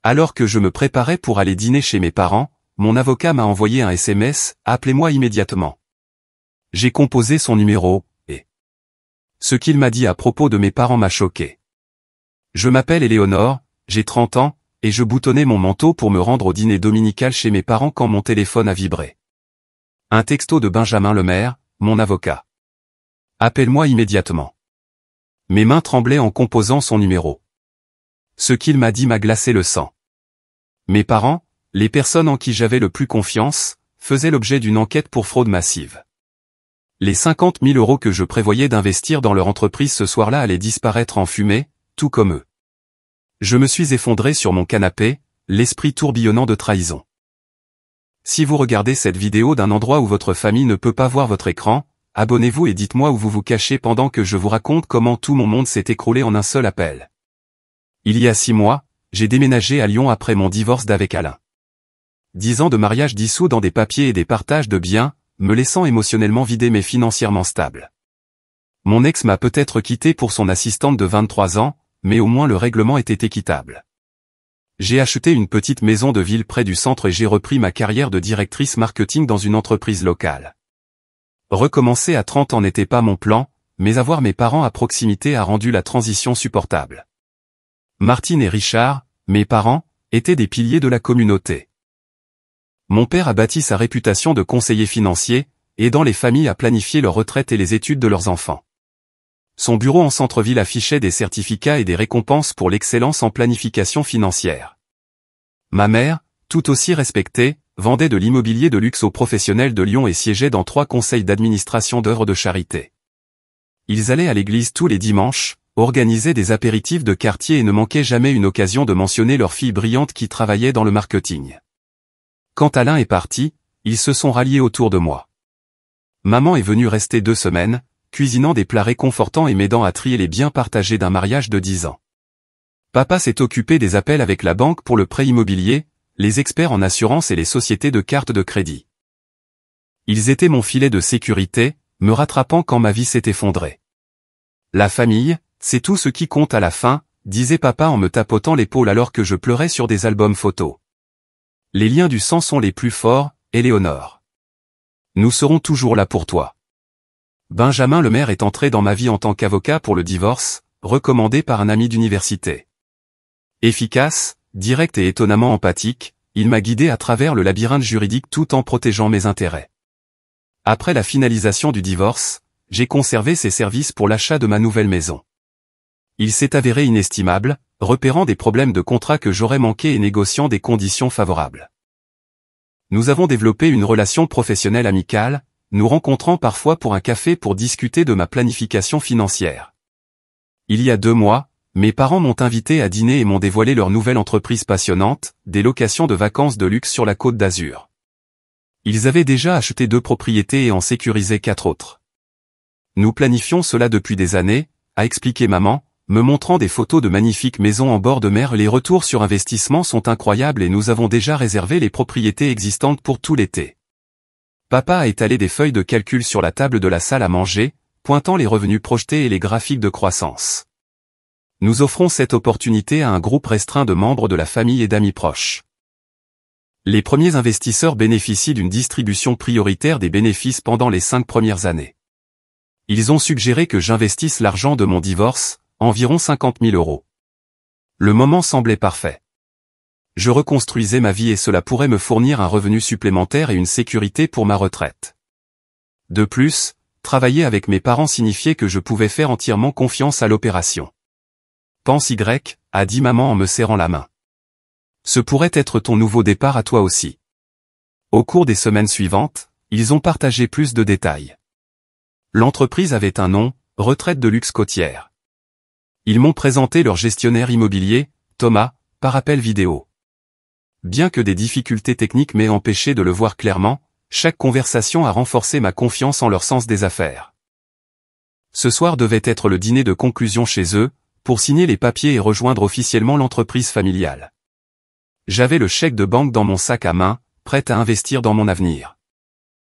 Alors que je me préparais pour aller dîner chez mes parents, mon avocat m'a envoyé un SMS, « Appelez-moi immédiatement ». J'ai composé son numéro, et ce qu'il m'a dit à propos de mes parents m'a choqué. Je m'appelle Éléonore, j'ai 30 ans, et je boutonnais mon manteau pour me rendre au dîner dominical chez mes parents quand mon téléphone a vibré. Un texto de Benjamin Lemaire, mon avocat. Appelle-moi immédiatement. Mes mains tremblaient en composant son numéro. Ce qu'il m'a dit m'a glacé le sang. Mes parents, les personnes en qui j'avais le plus confiance, faisaient l'objet d'une enquête pour fraude massive. Les 50 000 € que je prévoyais d'investir dans leur entreprise ce soir-là allaient disparaître en fumée, tout comme eux. Je me suis effondré sur mon canapé, l'esprit tourbillonnant de trahison. Si vous regardez cette vidéo d'un endroit où votre famille ne peut pas voir votre écran, abonnez-vous et dites-moi où vous vous cachez pendant que je vous raconte comment tout mon monde s'est écroulé en un seul appel. Il y a 6 mois, j'ai déménagé à Lyon après mon divorce d'avec Alain. 10 ans de mariage dissous dans des papiers et des partages de biens, me laissant émotionnellement vidé mais financièrement stable. Mon ex m'a peut-être quitté pour son assistante de 23 ans, mais au moins le règlement était équitable. J'ai acheté une petite maison de ville près du centre et j'ai repris ma carrière de directrice marketing dans une entreprise locale. Recommencer à 30 ans n'était pas mon plan, mais avoir mes parents à proximité a rendu la transition supportable. Martine et Richard, mes parents, étaient des piliers de la communauté. Mon père a bâti sa réputation de conseiller financier, aidant les familles à planifier leur retraite et les études de leurs enfants. Son bureau en centre-ville affichait des certificats et des récompenses pour l'excellence en planification financière. Ma mère, tout aussi respectée, vendait de l'immobilier de luxe aux professionnels de Lyon et siégeait dans 3 conseils d'administration d'œuvres de charité. Ils allaient à l'église tous les dimanches, organisaient des apéritifs de quartier et ne manquaient jamais une occasion de mentionner leur fille brillante qui travaillait dans le marketing. Quand Alain est parti, ils se sont ralliés autour de moi. Maman est venue rester 2 semaines, cuisinant des plats réconfortants et m'aidant à trier les biens partagés d'un mariage de 10 ans. Papa s'est occupé des appels avec la banque pour le prêt immobilier, les experts en assurance et les sociétés de cartes de crédit. Ils étaient mon filet de sécurité, me rattrapant quand ma vie s'est effondrée. La famille, c'est tout ce qui compte à la fin, disait papa en me tapotant l'épaule alors que je pleurais sur des albums photos. Les liens du sang sont les plus forts, Éléonore. Nous serons toujours là pour toi. Benjamin Lemaire est entré dans ma vie en tant qu'avocat pour le divorce, recommandé par un ami d'université. Efficace, direct et étonnamment empathique, il m'a guidé à travers le labyrinthe juridique tout en protégeant mes intérêts. Après la finalisation du divorce, j'ai conservé ses services pour l'achat de ma nouvelle maison. Il s'est avéré inestimable, repérant des problèmes de contrat que j'aurais manqués et négociant des conditions favorables. Nous avons développé une relation professionnelle amicale, nous rencontrant parfois pour un café pour discuter de ma planification financière. Il y a 2 mois, mes parents m'ont invité à dîner et m'ont dévoilé leur nouvelle entreprise passionnante, des locations de vacances de luxe sur la Côte d'Azur. Ils avaient déjà acheté 2 propriétés et en sécurisé 4 autres. Nous planifions cela depuis des années, a expliqué maman, me montrant des photos de magnifiques maisons en bord de mer. Les retours sur investissement sont incroyables et nous avons déjà réservé les propriétés existantes pour tout l'été. Papa a étalé des feuilles de calcul sur la table de la salle à manger, pointant les revenus projetés et les graphiques de croissance. Nous offrons cette opportunité à un groupe restreint de membres de la famille et d'amis proches. Les premiers investisseurs bénéficient d'une distribution prioritaire des bénéfices pendant les 5 premières années. Ils ont suggéré que j'investisse l'argent de mon divorce, environ 50 000 €. Le moment semblait parfait. Je reconstruisais ma vie et cela pourrait me fournir un revenu supplémentaire et une sécurité pour ma retraite. De plus, travailler avec mes parents signifiait que je pouvais faire entièrement confiance à l'opération. Pense Y, a dit maman en me serrant la main. Ce pourrait être ton nouveau départ à toi aussi. Au cours des semaines suivantes, ils ont partagé plus de détails. L'entreprise avait un nom, Retraite de luxe côtière. Ils m'ont présenté leur gestionnaire immobilier, Thomas, par appel vidéo. Bien que des difficultés techniques m'aient empêché de le voir clairement, chaque conversation a renforcé ma confiance en leur sens des affaires. Ce soir devait être le dîner de conclusion chez eux, pour signer les papiers et rejoindre officiellement l'entreprise familiale. J'avais le chèque de banque dans mon sac à main, prêt à investir dans mon avenir.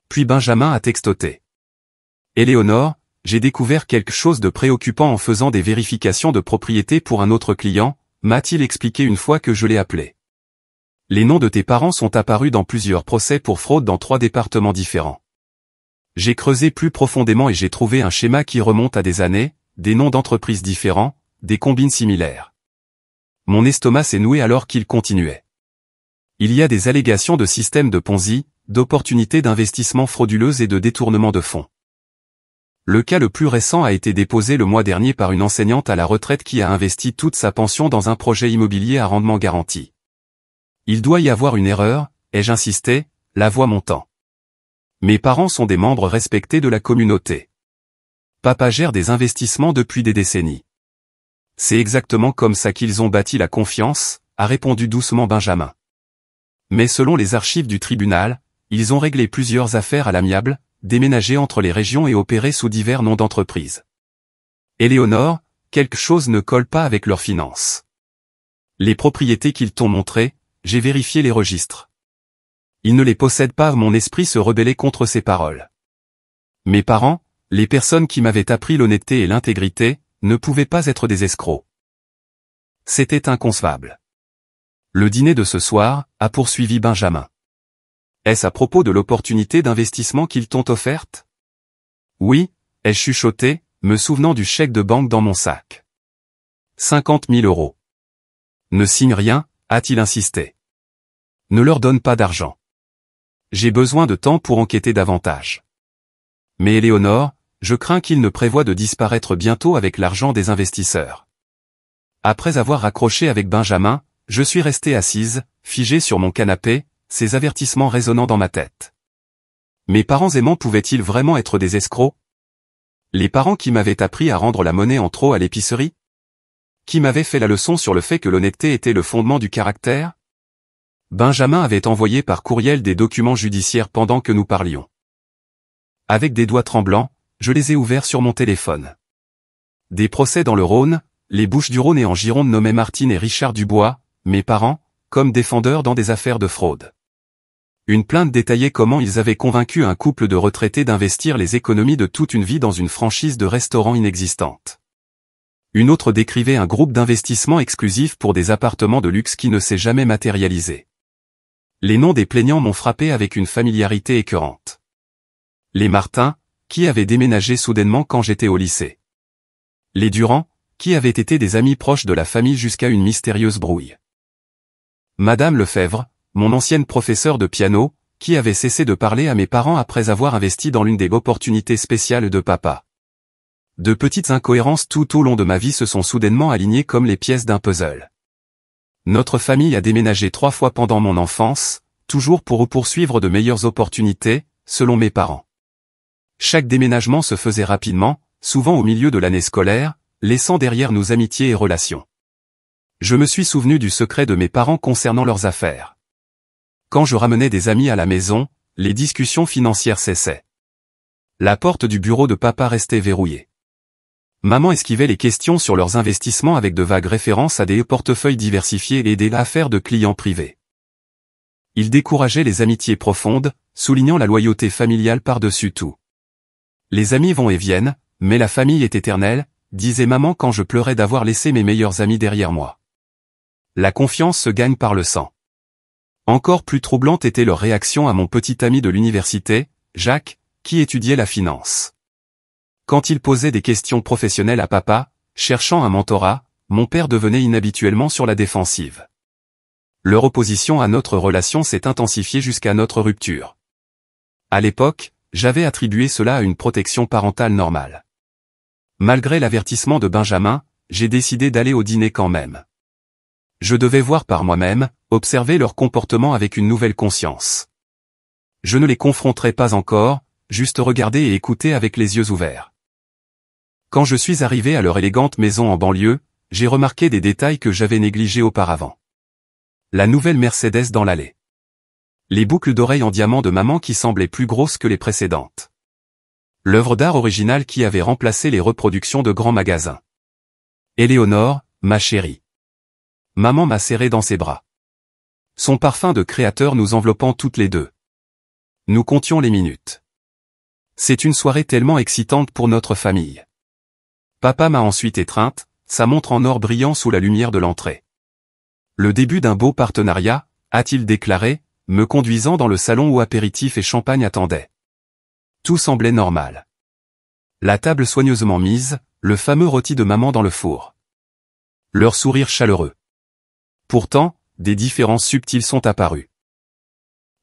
Puis Benjamin a textoté. Éléonore, j'ai découvert quelque chose de préoccupant en faisant des vérifications de propriété pour un autre client, m'a-t-il expliqué une fois que je l'ai appelé. Les noms de tes parents sont apparus dans plusieurs procès pour fraude dans 3 départements différents. J'ai creusé plus profondément et j'ai trouvé un schéma qui remonte à des années, des noms d'entreprises différents, des combines similaires. Mon estomac s'est noué alors qu'il continuait. Il y a des allégations de systèmes de Ponzi, d'opportunités d'investissement frauduleuses et de détournement de fonds. Le cas le plus récent a été déposé le mois dernier par une enseignante à la retraite qui a investi toute sa pension dans un projet immobilier à rendement garanti. Il doit y avoir une erreur, ai-je insisté, la voix montant. Mes parents sont des membres respectés de la communauté. Papa gère des investissements depuis des décennies. C'est exactement comme ça qu'ils ont bâti la confiance, a répondu doucement Benjamin. Mais selon les archives du tribunal, ils ont réglé plusieurs affaires à l'amiable, déménagé entre les régions et opéré sous divers noms d'entreprises. Éléonore, quelque chose ne colle pas avec leurs finances. Les propriétés qu'ils t'ont montrées, j'ai vérifié les registres. Ils ne les possèdent pas, mon esprit se rebellait contre ces paroles. Mes parents, les personnes qui m'avaient appris l'honnêteté et l'intégrité, ne pouvaient pas être des escrocs. C'était inconcevable. Le dîner de ce soir, a poursuivi Benjamin. Est-ce à propos de l'opportunité d'investissement qu'ils t'ont offerte? Oui, ai-je chuchoté, me souvenant du chèque de banque dans mon sac. 50 000 €. Ne signe rien, a-t-il insisté. Ne leur donne pas d'argent. J'ai besoin de temps pour enquêter davantage. Mais Éléonore, je crains qu'il ne prévoie de disparaître bientôt avec l'argent des investisseurs. Après avoir raccroché avec Benjamin, je suis restée assise, figée sur mon canapé, ces avertissements résonnant dans ma tête. Mes parents aimants pouvaient-ils vraiment être des escrocs? Les parents qui m'avaient appris à rendre la monnaie en trop à l'épicerie? Qui m'avaient fait la leçon sur le fait que l'honnêteté était le fondement du caractère? Benjamin avait envoyé par courriel des documents judiciaires pendant que nous parlions. Avec des doigts tremblants, je les ai ouverts sur mon téléphone. Des procès dans le Rhône, les Bouches-du-Rhône et en Gironde nommaient Martine et Richard Dubois, mes parents, comme défendeurs dans des affaires de fraude. Une plainte détaillait comment ils avaient convaincu un couple de retraités d'investir les économies de toute une vie dans une franchise de restaurants inexistante. Une autre décrivait un groupe d'investissement exclusif pour des appartements de luxe qui ne s'est jamais matérialisé. Les noms des plaignants m'ont frappé avec une familiarité écœurante. Les Martin, qui avaient déménagé soudainement quand j'étais au lycée. Les Durand, qui avaient été des amis proches de la famille jusqu'à une mystérieuse brouille. Madame Lefebvre, mon ancienne professeure de piano, qui avait cessé de parler à mes parents après avoir investi dans l'une des opportunités spéciales de papa. De petites incohérences tout au long de ma vie se sont soudainement alignées comme les pièces d'un puzzle. Notre famille a déménagé 3 fois pendant mon enfance, toujours pour poursuivre de meilleures opportunités, selon mes parents. Chaque déménagement se faisait rapidement, souvent au milieu de l'année scolaire, laissant derrière nos amitiés et relations. Je me suis souvenu du secret de mes parents concernant leurs affaires. Quand je ramenais des amis à la maison, les discussions financières cessaient. La porte du bureau de papa restait verrouillée. Maman esquivait les questions sur leurs investissements avec de vagues références à des portefeuilles diversifiés et des affaires de clients privés. Il décourageait les amitiés profondes, soulignant la loyauté familiale par-dessus tout. Les amis vont et viennent, mais la famille est éternelle, disait maman quand je pleurais d'avoir laissé mes meilleurs amis derrière moi. La confiance se gagne par le sang. Encore plus troublante était leur réaction à mon petit ami de l'université, Jacques, qui étudiait la finance. Quand il posait des questions professionnelles à papa, cherchant un mentorat, mon père devenait inhabituellement sur la défensive. Leur opposition à notre relation s'est intensifiée jusqu'à notre rupture. À l'époque, j'avais attribué cela à une protection parentale normale. Malgré l'avertissement de Benjamin, j'ai décidé d'aller au dîner quand même. Je devais voir par moi-même, observer leur comportement avec une nouvelle conscience. Je ne les confronterai pas encore, juste regarder et écouter avec les yeux ouverts. Quand je suis arrivé à leur élégante maison en banlieue, j'ai remarqué des détails que j'avais négligés auparavant. La nouvelle Mercedes dans l'allée. Les boucles d'oreilles en diamant de maman qui semblaient plus grosses que les précédentes. L'œuvre d'art originale qui avait remplacé les reproductions de grands magasins. Éléonore, ma chérie. Maman m'a serré dans ses bras. Son parfum de créateur nous enveloppant toutes les deux. Nous comptions les minutes. C'est une soirée tellement excitante pour notre famille. Papa m'a ensuite étreinte, sa montre en or brillant sous la lumière de l'entrée. Le début d'un beau partenariat, a-t-il déclaré, me conduisant dans le salon où apéritifs et champagne attendaient. Tout semblait normal. La table soigneusement mise, le fameux rôti de maman dans le four. Leur sourire chaleureux. Pourtant, des différences subtiles sont apparues.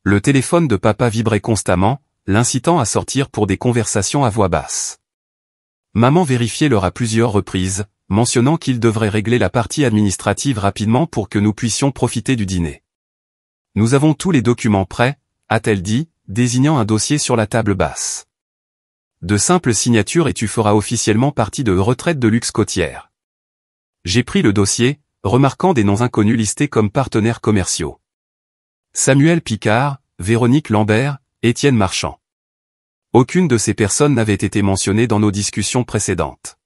Le téléphone de papa vibrait constamment, l'incitant à sortir pour des conversations à voix basse. Maman vérifiait l'heure à plusieurs reprises, mentionnant qu'il devrait régler la partie administrative rapidement pour que nous puissions profiter du dîner. Nous avons tous les documents prêts, a-t-elle dit, désignant un dossier sur la table basse. De simples signatures et tu feras officiellement partie de Retraite de luxe côtière. J'ai pris le dossier, remarquant des noms inconnus listés comme partenaires commerciaux. Samuel Picard, Véronique Lambert, Étienne Marchand. Aucune de ces personnes n'avait été mentionnée dans nos discussions précédentes.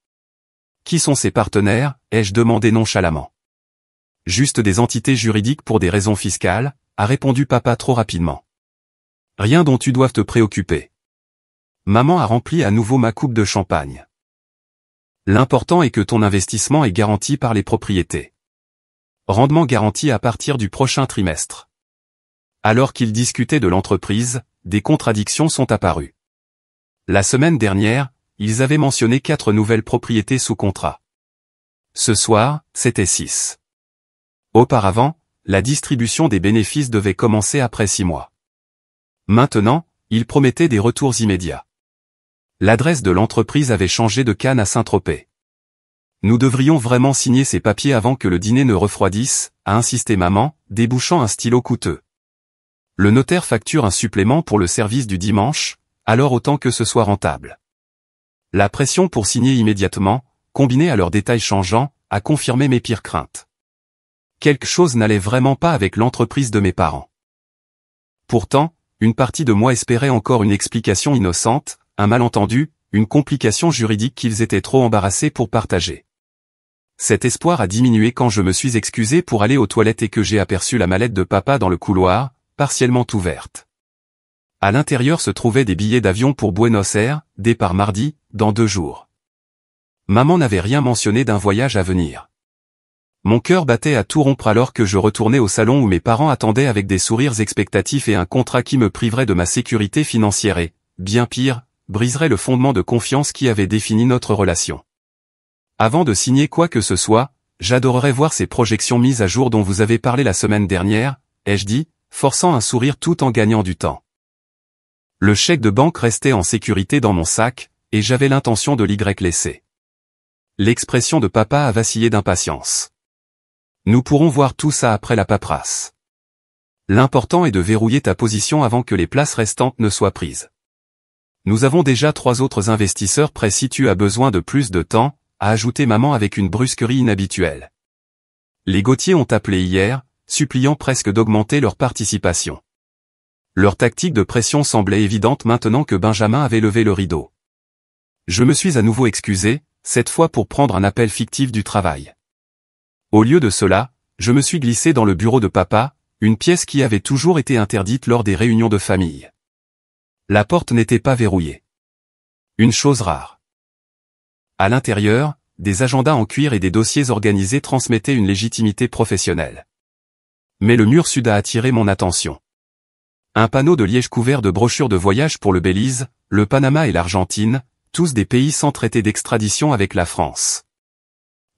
Qui sont ces partenaires, ai-je demandé nonchalamment. Juste des entités juridiques pour des raisons fiscales, a répondu papa trop rapidement. Rien dont tu doives te préoccuper. Maman a rempli à nouveau ma coupe de champagne. L'important est que ton investissement est garanti par les propriétés. Rendement garanti à partir du prochain trimestre. Alors qu'ils discutaient de l'entreprise, des contradictions sont apparues. La semaine dernière, ils avaient mentionné 4 nouvelles propriétés sous contrat. Ce soir, c'était 6. Auparavant, la distribution des bénéfices devait commencer après 6 mois. Maintenant, ils promettaient des retours immédiats. L'adresse de l'entreprise avait changé de Cannes à Saint-Tropez. Nous devrions vraiment signer ces papiers avant que le dîner ne refroidisse, a insisté maman, débouchant un stylo coûteux. Le notaire facture un supplément pour le service du dimanche, alors autant que ce soit rentable. La pression pour signer immédiatement, combinée à leurs détails changeants, a confirmé mes pires craintes. Quelque chose n'allait vraiment pas avec l'entreprise de mes parents. Pourtant, une partie de moi espérait encore une explication innocente, un malentendu, une complication juridique qu'ils étaient trop embarrassés pour partager. Cet espoir a diminué quand je me suis excusé pour aller aux toilettes et que j'ai aperçu la mallette de papa dans le couloir, partiellement ouverte. À l'intérieur se trouvaient des billets d'avion pour Buenos Aires, départ mardi, dans 2 jours. Maman n'avait rien mentionné d'un voyage à venir. Mon cœur battait à tout rompre alors que je retournais au salon où mes parents attendaient avec des sourires expectatifs et un contrat qui me priverait de ma sécurité financière et, bien pire, briserait le fondement de confiance qui avait défini notre relation. Avant de signer quoi que ce soit, j'adorerais voir ces projections mises à jour dont vous avez parlé la semaine dernière, ai-je dit, forçant un sourire tout en gagnant du temps. Le chèque de banque restait en sécurité dans mon sac, et j'avais l'intention de l'y laisser. L'expression de papa a vacillé d'impatience. Nous pourrons voir tout ça après la paperasse. L'important est de verrouiller ta position avant que les places restantes ne soient prises. Nous avons déjà 3 autres investisseurs prêts si tu as besoin de plus de temps, a ajouté maman avec une brusquerie inhabituelle. Les Gauthier ont appelé hier, suppliant presque d'augmenter leur participation. Leur tactique de pression semblait évidente maintenant que Benjamin avait levé le rideau. Je me suis à nouveau excusé, cette fois pour prendre un appel fictif du travail. Au lieu de cela, je me suis glissé dans le bureau de papa, une pièce qui avait toujours été interdite lors des réunions de famille. La porte n'était pas verrouillée. Une chose rare. À l'intérieur, des agendas en cuir et des dossiers organisés transmettaient une légitimité professionnelle. Mais le mur sud a attiré mon attention. Un panneau de liège couvert de brochures de voyage pour le Belize, le Panama et l'Argentine, tous des pays sans traité d'extradition avec la France.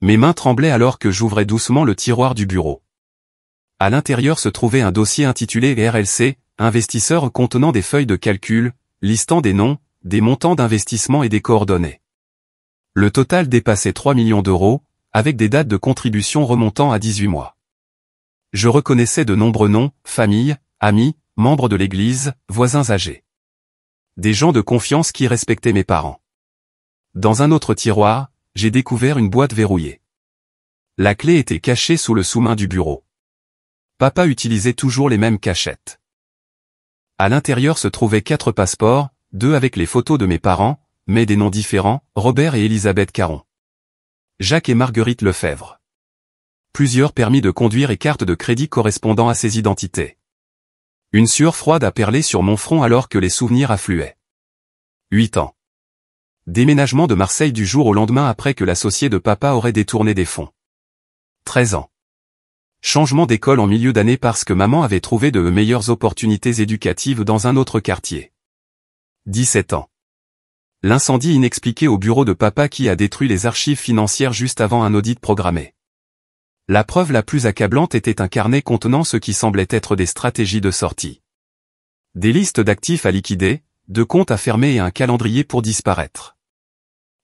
Mes mains tremblaient alors que j'ouvrais doucement le tiroir du bureau. À l'intérieur se trouvait un dossier intitulé RLC, investisseurs contenant des feuilles de calcul, listant des noms, des montants d'investissement et des coordonnées. Le total dépassait 3 millions d'euros, avec des dates de contribution remontant à 18 mois. Je reconnaissais de nombreux noms, familles, amis, membres de l'église, voisins âgés. Des gens de confiance qui respectaient mes parents. Dans un autre tiroir, j'ai découvert une boîte verrouillée. La clé était cachée sous le sous-main du bureau. Papa utilisait toujours les mêmes cachettes. À l'intérieur se trouvaient 4 passeports, 2 avec les photos de mes parents, mais des noms différents, Robert et Elisabeth Caron. Jacques et Marguerite Lefebvre. Plusieurs permis de conduire et cartes de crédit correspondant à ces identités. Une sueur froide a perlé sur mon front alors que les souvenirs affluaient. 8 ans. Déménagement de Marseille du jour au lendemain après que l'associé de papa aurait détourné des fonds. 13 ans. Changement d'école en milieu d'année parce que maman avait trouvé de meilleures opportunités éducatives dans un autre quartier. 17 ans. L'incendie inexpliqué au bureau de papa qui a détruit les archives financières juste avant un audit programmé. La preuve la plus accablante était un carnet contenant ce qui semblait être des stratégies de sortie. Des listes d'actifs à liquider, de comptes à fermer et un calendrier pour disparaître.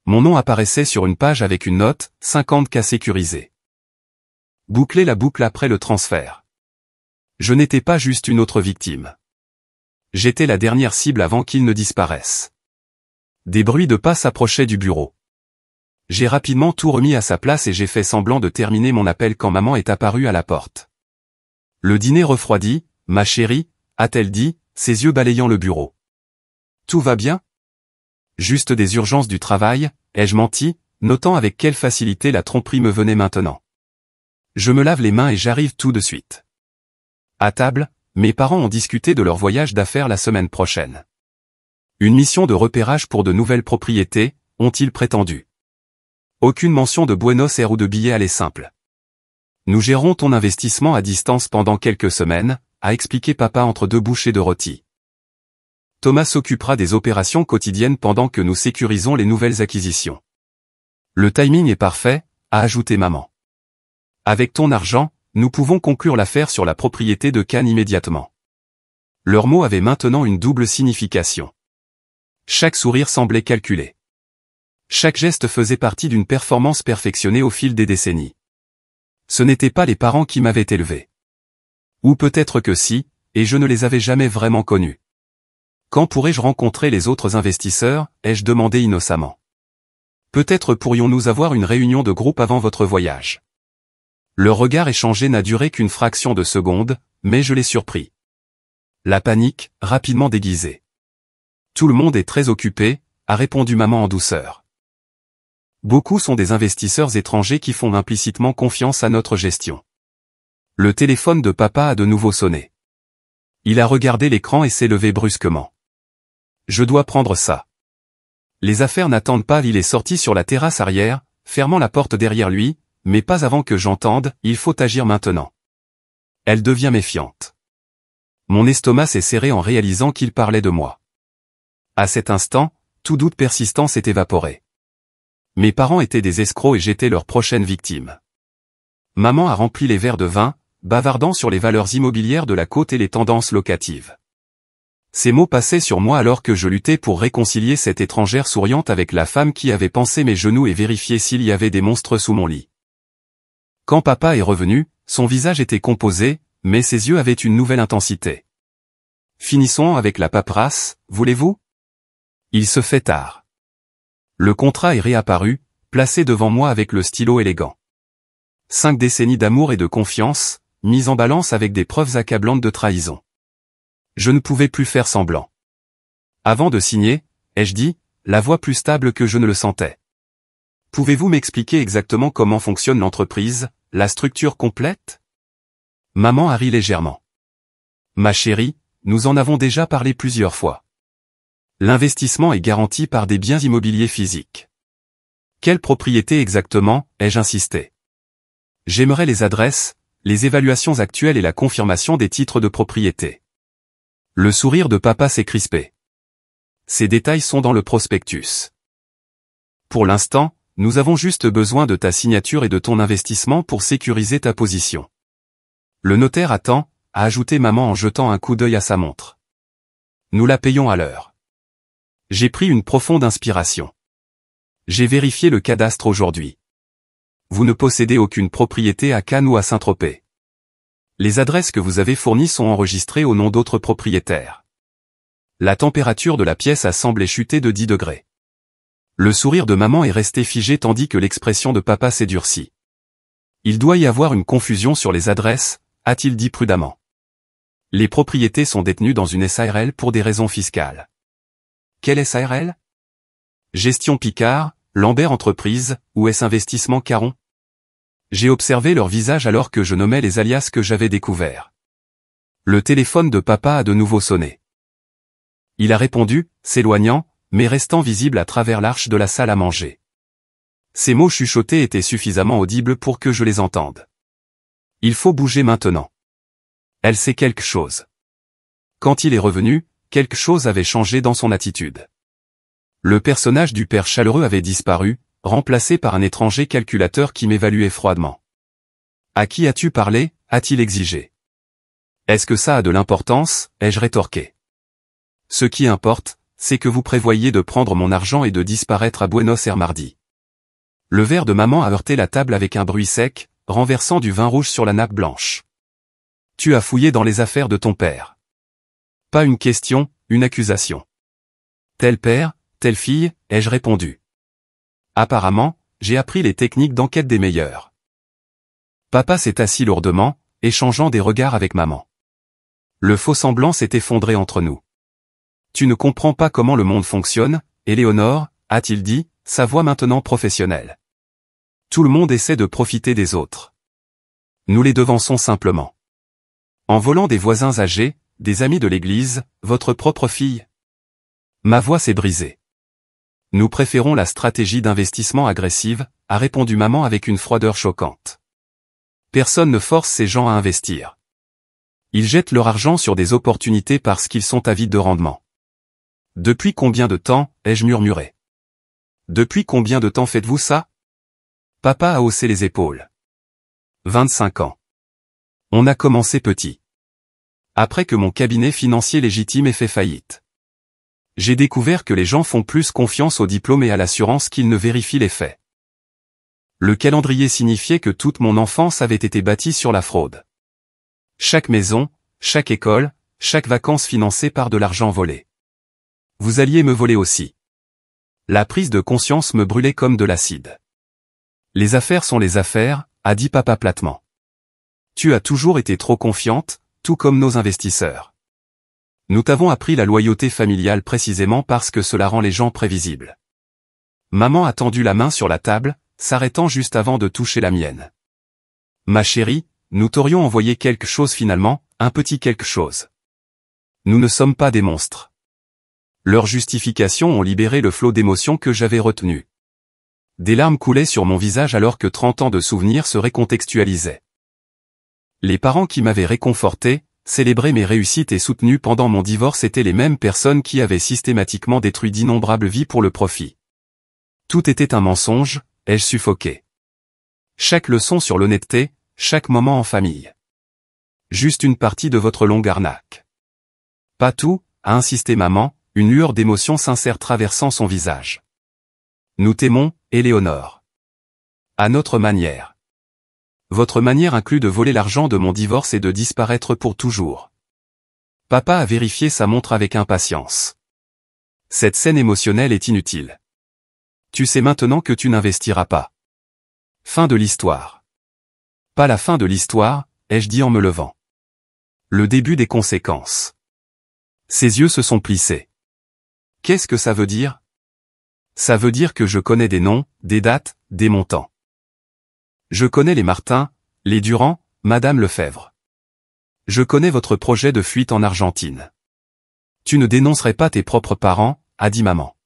Mon nom apparaissait sur une page avec une note, 50K sécurisée. Boucler la boucle après le transfert. Je n'étais pas juste une autre victime. J'étais la dernière cible avant qu'ils ne disparaissent. Des bruits de pas s'approchaient du bureau. J'ai rapidement tout remis à sa place et j'ai fait semblant de terminer mon appel quand maman est apparue à la porte. Le dîner refroidi, ma chérie, a-t-elle dit, ses yeux balayant le bureau. Tout va bien? Juste des urgences du travail, ai-je menti, notant avec quelle facilité la tromperie me venait maintenant. Je me lave les mains et j'arrive tout de suite. À table, mes parents ont discuté de leur voyage d'affaires la semaine prochaine. Une mission de repérage pour de nouvelles propriétés, ont-ils prétendu. Aucune mention de Buenos Aires ou de billets aller simple. Nous gérons ton investissement à distance pendant quelques semaines, a expliqué papa entre deux bouchées de rôti. Thomas s'occupera des opérations quotidiennes pendant que nous sécurisons les nouvelles acquisitions. Le timing est parfait, a ajouté maman. Avec ton argent, nous pouvons conclure l'affaire sur la propriété de Cannes immédiatement. Leurs mots avaient maintenant une double signification. Chaque sourire semblait calculé. Chaque geste faisait partie d'une performance perfectionnée au fil des décennies. Ce n'étaient pas les parents qui m'avaient élevé. Ou peut-être que si, et je ne les avais jamais vraiment connus. Quand pourrais-je rencontrer les autres investisseurs, ai-je demandé innocemment. Peut-être pourrions-nous avoir une réunion de groupe avant votre voyage. Le regard échangé n'a duré qu'une fraction de seconde, mais je l'ai surpris. La panique, rapidement déguisée. Tout le monde est très occupé, a répondu maman en douceur. Beaucoup sont des investisseurs étrangers qui font implicitement confiance à notre gestion. Le téléphone de papa a de nouveau sonné. Il a regardé l'écran et s'est levé brusquement. Je dois prendre ça. Les affaires n'attendent pas, il est sorti sur la terrasse arrière, fermant la porte derrière lui, mais pas avant que j'entende, il faut agir maintenant. Elle devient méfiante. Mon estomac s'est serré en réalisant qu'il parlait de moi. À cet instant, tout doute persistant s'est évaporé. Mes parents étaient des escrocs et j'étais leur prochaine victime. Maman a rempli les verres de vin, bavardant sur les valeurs immobilières de la côte et les tendances locatives. Ces mots passaient sur moi alors que je luttais pour réconcilier cette étrangère souriante avec la femme qui avait pansé mes genoux et vérifié s'il y avait des monstres sous mon lit. Quand papa est revenu, son visage était composé, mais ses yeux avaient une nouvelle intensité. Finissons avec la paperasse, voulez-vous? Il se fait tard. Le contrat est réapparu, placé devant moi avec le stylo élégant. 5 décennies d'amour et de confiance, mises en balance avec des preuves accablantes de trahison. Je ne pouvais plus faire semblant. Avant de signer, ai-je dit, la voix plus stable que je ne le sentais. Pouvez-vous m'expliquer exactement comment fonctionne l'entreprise, la structure complète? Maman a ri légèrement. Ma chérie, nous en avons déjà parlé plusieurs fois. L'investissement est garanti par des biens immobiliers physiques. Quelle propriété exactement, ai-je insisté. J'aimerais les adresses, les évaluations actuelles et la confirmation des titres de propriété. Le sourire de papa s'est crispé. Ces détails sont dans le prospectus. Pour l'instant, nous avons juste besoin de ta signature et de ton investissement pour sécuriser ta position. Le notaire attend, a ajouté maman en jetant un coup d'œil à sa montre. Nous la payons à l'heure. J'ai pris une profonde inspiration. J'ai vérifié le cadastre aujourd'hui. Vous ne possédez aucune propriété à Cannes ou à Saint-Tropez. Les adresses que vous avez fournies sont enregistrées au nom d'autres propriétaires. La température de la pièce a semblé chuter de 10 degrés. Le sourire de maman est resté figé tandis que l'expression de papa s'est durcie. Il doit y avoir une confusion sur les adresses, a-t-il dit prudemment. Les propriétés sont détenues dans une SARL pour des raisons fiscales. Quelle SARL? Gestion Picard, Lambert Entreprise, ou est-ce Investissement Caron? J'ai observé leur visage alors que je nommais les alias que j'avais découverts. Le téléphone de papa a de nouveau sonné. Il a répondu, s'éloignant, mais restant visible à travers l'arche de la salle à manger. Ces mots chuchotés étaient suffisamment audibles pour que je les entende. Il faut bouger maintenant. Elle sait quelque chose. Quand il est revenu, quelque chose avait changé dans son attitude. Le personnage du père chaleureux avait disparu, remplacé par un étranger calculateur qui m'évaluait froidement. « À qui as-tu parlé ?» a-t-il exigé. « Est-ce que ça a de l'importance ?» ai-je rétorqué. « Ce qui importe, c'est que vous prévoyez de prendre mon argent et de disparaître à Buenos Aires mardi. » Le verre de maman a heurté la table avec un bruit sec, renversant du vin rouge sur la nappe blanche. « Tu as fouillé dans les affaires de ton père. » Pas une question, une accusation. « Tel père, telle fille ?» ai-je répondu. Apparemment, j'ai appris les techniques d'enquête des meilleurs. Papa s'est assis lourdement, échangeant des regards avec maman. Le faux-semblant s'est effondré entre nous. « Tu ne comprends pas comment le monde fonctionne, Éléonore ?» a-t-il dit, sa voix maintenant professionnelle. « Tout le monde essaie de profiter des autres. Nous les devançons simplement. En volant des voisins âgés, des amis de l'église, votre propre fille. » Ma voix s'est brisée. « Nous préférons la stratégie d'investissement agressive », a répondu maman avec une froideur choquante. Personne ne force ces gens à investir. Ils jettent leur argent sur des opportunités parce qu'ils sont avides de rendement. « Depuis combien de temps ?» ai-je murmuré. « Depuis combien de temps faites-vous ça ?» Papa a haussé les épaules. 25 ans. On a commencé petit. Après que mon cabinet financier légitime ait fait faillite. J'ai découvert que les gens font plus confiance au diplôme et à l'assurance qu'ils ne vérifient les faits. Le calendrier signifiait que toute mon enfance avait été bâtie sur la fraude. Chaque maison, chaque école, chaque vacances financées par de l'argent volé. Vous alliez me voler aussi. La prise de conscience me brûlait comme de l'acide. Les affaires sont les affaires, a dit papa platement. Tu as toujours été trop confiante, tout comme nos investisseurs. Nous t'avons appris la loyauté familiale précisément parce que cela rend les gens prévisibles. Maman a tendu la main sur la table, s'arrêtant juste avant de toucher la mienne. Ma chérie, nous t'aurions envoyé quelque chose finalement, un petit quelque chose. Nous ne sommes pas des monstres. Leurs justifications ont libéré le flot d'émotions que j'avais retenu. Des larmes coulaient sur mon visage alors que 30 ans de souvenirs se récontextualisaient. Les parents qui m'avaient réconforté, célébré mes réussites et soutenu pendant mon divorce étaient les mêmes personnes qui avaient systématiquement détruit d'innombrables vies pour le profit. Tout était un mensonge, ai-je suffoqué. Chaque leçon sur l'honnêteté, chaque moment en famille. Juste une partie de votre longue arnaque. Pas tout, a insisté maman, une lueur d'émotion sincère traversant son visage. Nous t'aimons, Éléonore. À notre manière. Votre manière inclut de voler l'argent de mon divorce et de disparaître pour toujours. Papa a vérifié sa montre avec impatience. Cette scène émotionnelle est inutile. Tu sais maintenant que tu n'investiras pas. Fin de l'histoire. Pas la fin de l'histoire, ai-je dit en me levant. Le début des conséquences. Ses yeux se sont plissés. Qu'est-ce que ça veut dire? Ça veut dire que je connais des noms, des dates, des montants. Je connais les Martin, les Durand, Madame Lefebvre. Je connais votre projet de fuite en Argentine. Tu ne dénoncerais pas tes propres parents, a dit maman.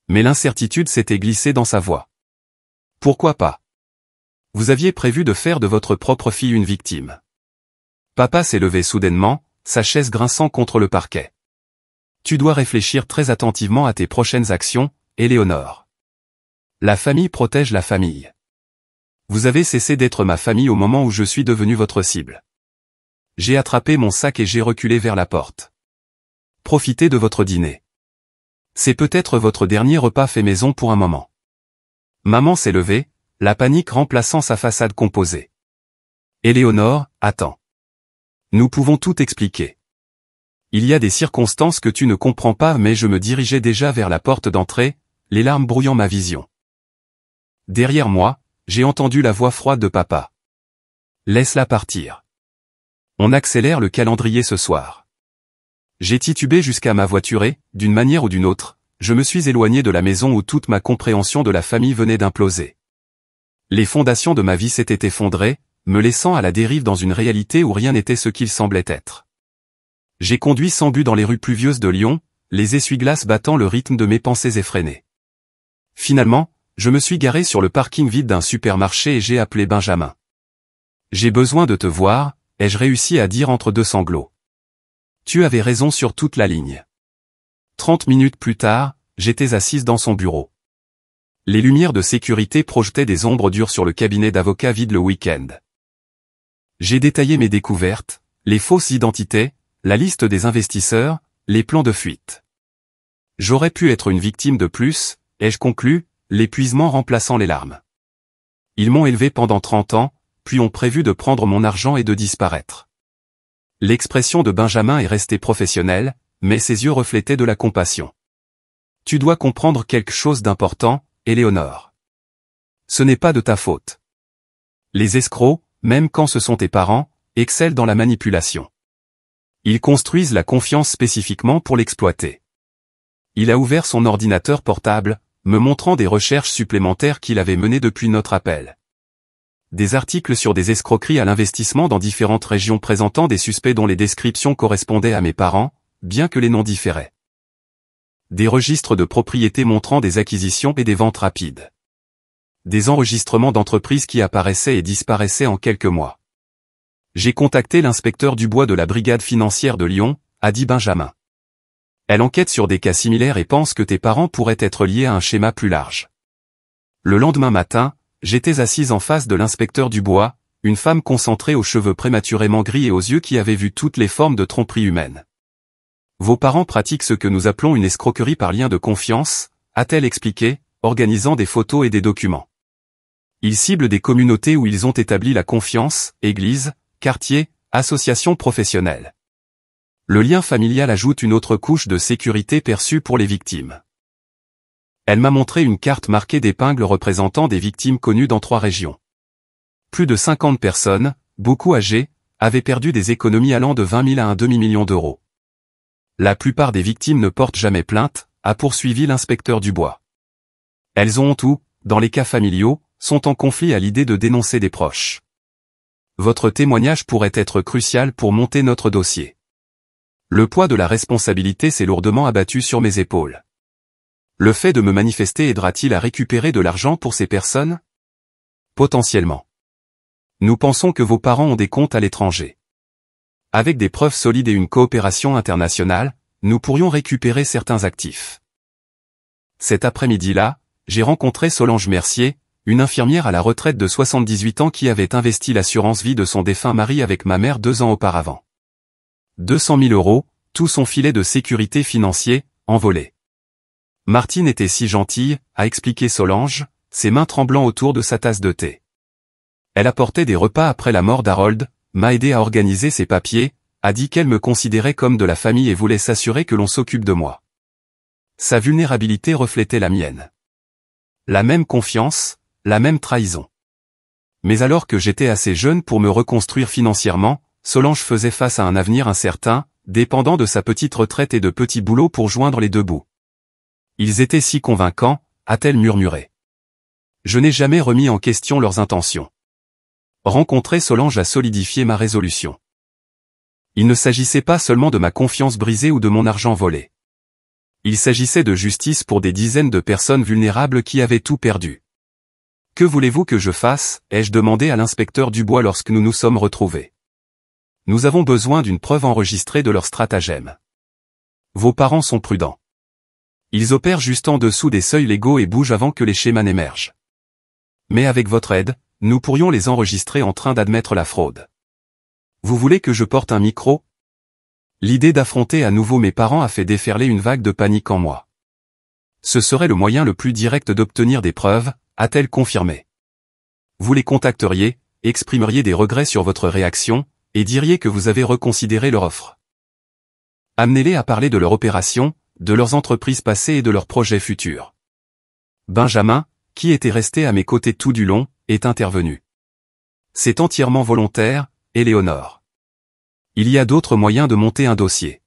Mais l'incertitude s'était glissée dans sa voix. Pourquoi pas? Vous aviez prévu de faire de votre propre fille une victime. Papa s'est levé soudainement, sa chaise grinçant contre le parquet. Tu dois réfléchir très attentivement à tes prochaines actions, Éléonore. La famille protège la famille. Vous avez cessé d'être ma famille au moment où je suis devenu votre cible. J'ai attrapé mon sac et j'ai reculé vers la porte. Profitez de votre dîner. C'est peut-être votre dernier repas fait maison pour un moment. Maman s'est levée, la panique remplaçant sa façade composée. Éléonore, attends. Nous pouvons tout expliquer. Il y a des circonstances que tu ne comprends pas mais je me dirigeais déjà vers la porte d'entrée, les larmes brouillant ma vision. Derrière moi, j'ai entendu la voix froide de papa. Laisse-la partir. On accélère le calendrier ce soir. J'ai titubé jusqu'à ma voiture et, d'une manière ou d'une autre, je me suis éloigné de la maison où toute ma compréhension de la famille venait d'imploser. Les fondations de ma vie s'étaient effondrées, me laissant à la dérive dans une réalité où rien n'était ce qu'il semblait être. J'ai conduit sans but dans les rues pluvieuses de Lyon, les essuie-glaces battant le rythme de mes pensées effrénées. Finalement, je me suis garé sur le parking vide d'un supermarché et j'ai appelé Benjamin. J'ai besoin de te voir, ai-je réussi à dire entre deux sanglots. Tu avais raison sur toute la ligne. 30 minutes plus tard, j'étais assise dans son bureau. Les lumières de sécurité projetaient des ombres dures sur le cabinet d'avocat vide le week-end. J'ai détaillé mes découvertes, les fausses identités, la liste des investisseurs, les plans de fuite. J'aurais pu être une victime de plus, ai-je conclu, l'épuisement remplaçant les larmes. Ils m'ont élevé pendant 30 ans, puis ont prévu de prendre mon argent et de disparaître. L'expression de Benjamin est restée professionnelle, mais ses yeux reflétaient de la compassion. Tu dois comprendre quelque chose d'important, Éléonore. Ce n'est pas de ta faute. Les escrocs, même quand ce sont tes parents, excellent dans la manipulation. Ils construisent la confiance spécifiquement pour l'exploiter. Il a ouvert son ordinateur portable, me montrant des recherches supplémentaires qu'il avait menées depuis notre appel. Des articles sur des escroqueries à l'investissement dans différentes régions présentant des suspects dont les descriptions correspondaient à mes parents, bien que les noms différaient. Des registres de propriétés montrant des acquisitions et des ventes rapides. Des enregistrements d'entreprises qui apparaissaient et disparaissaient en quelques mois. J'ai contacté l'inspecteur Dubois de la brigade financière de Lyon, a dit Benjamin. Elle enquête sur des cas similaires et pense que tes parents pourraient être liés à un schéma plus large. Le lendemain matin, j'étais assise en face de l'inspecteur Dubois, une femme concentrée aux cheveux prématurément gris et aux yeux qui avaient vu toutes les formes de tromperie humaine. Vos parents pratiquent ce que nous appelons une escroquerie par lien de confiance, a-t-elle expliqué, organisant des photos et des documents. Ils ciblent des communautés où ils ont établi la confiance, églises, quartiers, associations professionnelles. Le lien familial ajoute une autre couche de sécurité perçue pour les victimes. Elle m'a montré une carte marquée d'épingles représentant des victimes connues dans 3 régions. Plus de 50 personnes, beaucoup âgées, avaient perdu des économies allant de 20 000 à un demi-million d'euros. La plupart des victimes ne portent jamais plainte, a poursuivi l'inspecteur Dubois. Elles ont tout, dans les cas familiaux, sont en conflit à l'idée de dénoncer des proches. Votre témoignage pourrait être crucial pour monter notre dossier. Le poids de la responsabilité s'est lourdement abattu sur mes épaules. Le fait de me manifester aidera-t-il à récupérer de l'argent pour ces personnes? Potentiellement. Nous pensons que vos parents ont des comptes à l'étranger. Avec des preuves solides et une coopération internationale, nous pourrions récupérer certains actifs. Cet après-midi-là, j'ai rencontré Solange Mercier, une infirmière à la retraite de 78 ans qui avait investi l'assurance vie de son défunt mari avec ma mère 2 ans auparavant. 200 000 euros, tout son filet de sécurité financier, envolé. Martine était si gentille, a expliqué Solange, ses mains tremblant autour de sa tasse de thé. Elle apportait des repas après la mort d'Harold, m'a aidé à organiser ses papiers, a dit qu'elle me considérait comme de la famille et voulait s'assurer que l'on s'occupe de moi. Sa vulnérabilité reflétait la mienne. La même confiance, la même trahison. Mais alors que j'étais assez jeune pour me reconstruire financièrement, Solange faisait face à un avenir incertain, dépendant de sa petite retraite et de petits boulots pour joindre les deux bouts. Ils étaient si convaincants, a-t-elle murmuré. Je n'ai jamais remis en question leurs intentions. Rencontrer Solange a solidifié ma résolution. Il ne s'agissait pas seulement de ma confiance brisée ou de mon argent volé. Il s'agissait de justice pour des dizaines de personnes vulnérables qui avaient tout perdu. Que voulez-vous que je fasse, ai-je demandé à l'inspecteur Dubois lorsque nous nous sommes retrouvés. Nous avons besoin d'une preuve enregistrée de leur stratagème. Vos parents sont prudents. Ils opèrent juste en dessous des seuils légaux et bougent avant que les schémas n'émergent. Mais avec votre aide, nous pourrions les enregistrer en train d'admettre la fraude. Vous voulez que je porte un micro? L'idée d'affronter à nouveau mes parents a fait déferler une vague de panique en moi. Ce serait le moyen le plus direct d'obtenir des preuves, a-t-elle confirmé. Vous les contacteriez, exprimeriez des regrets sur votre réaction, et diriez que vous avez reconsidéré leur offre. Amenez-les à parler de leur opération, de leurs entreprises passées et de leurs projets futurs. Benjamin, qui était resté à mes côtés tout du long, est intervenu. C'est entièrement volontaire, Éléonore. Il y a d'autres moyens de monter un dossier.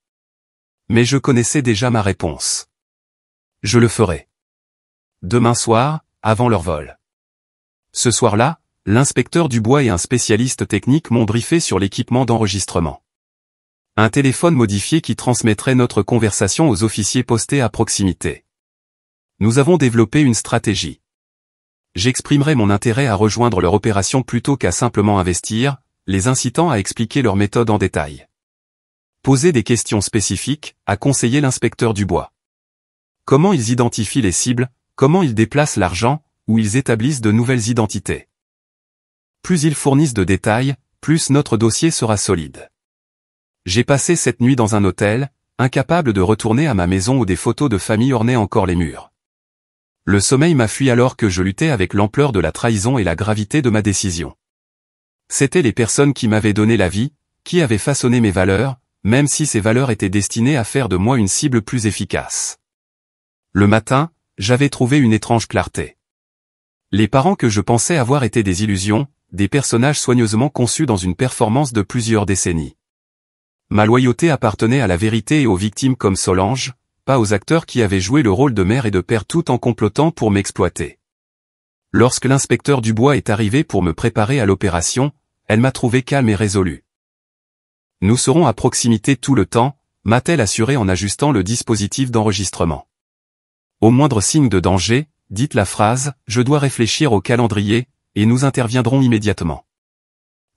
Mais je connaissais déjà ma réponse. Je le ferai. Demain soir, avant leur vol. Ce soir-là, l'inspecteur Dubois et un spécialiste technique m'ont briefé sur l'équipement d'enregistrement. Un téléphone modifié qui transmettrait notre conversation aux officiers postés à proximité. Nous avons développé une stratégie. J'exprimerai mon intérêt à rejoindre leur opération plutôt qu'à simplement investir, les incitant à expliquer leur méthode en détail. Poser des questions spécifiques, a conseillé l'inspecteur Dubois. Comment ils identifient les cibles, comment ils déplacent l'argent, ou ils établissent de nouvelles identités. Plus ils fournissent de détails, plus notre dossier sera solide. J'ai passé cette nuit dans un hôtel, incapable de retourner à ma maison où des photos de famille ornaient encore les murs. Le sommeil m'a fui alors que je luttais avec l'ampleur de la trahison et la gravité de ma décision. C'étaient les personnes qui m'avaient donné la vie, qui avaient façonné mes valeurs, même si ces valeurs étaient destinées à faire de moi une cible plus efficace. Le matin, j'avais trouvé une étrange clarté. Les parents que je pensais avoir étaient des illusions, des personnages soigneusement conçus dans une performance de plusieurs décennies. Ma loyauté appartenait à la vérité et aux victimes comme Solange, pas aux acteurs qui avaient joué le rôle de mère et de père tout en complotant pour m'exploiter. Lorsque l'inspecteur Dubois est arrivé pour me préparer à l'opération, elle m'a trouvé calme et résolu. Nous serons à proximité tout le temps, m'a-t-elle assuré en ajustant le dispositif d'enregistrement. Au moindre signe de danger, dites la phrase « Je dois réfléchir au calendrier » et nous interviendrons immédiatement.